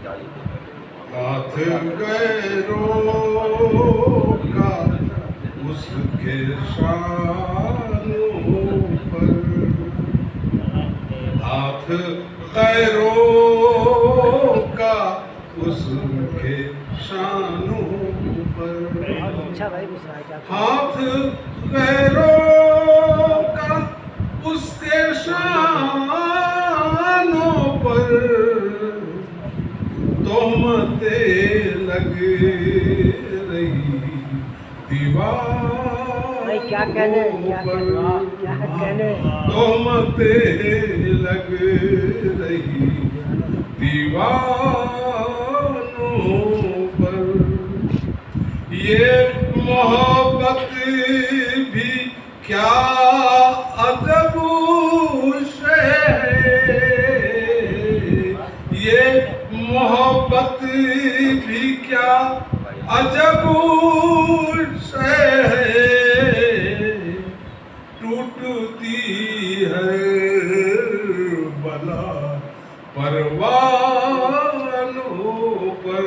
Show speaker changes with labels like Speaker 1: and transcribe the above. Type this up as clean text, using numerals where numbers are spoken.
Speaker 1: हाथ गैरों का उसके शानों पर, हाथ गैरों का उसके शानों पर, हाथ गैरों का उसके शानों पर तोहमतें लग रही दीवारों पर, तोहमतें लग रही दीवारों पर। ये मोहब्बत भी क्या अजब शे है, ये मोहब्बत भी क्या अजब शे है, टूटती है बला परवानों पर,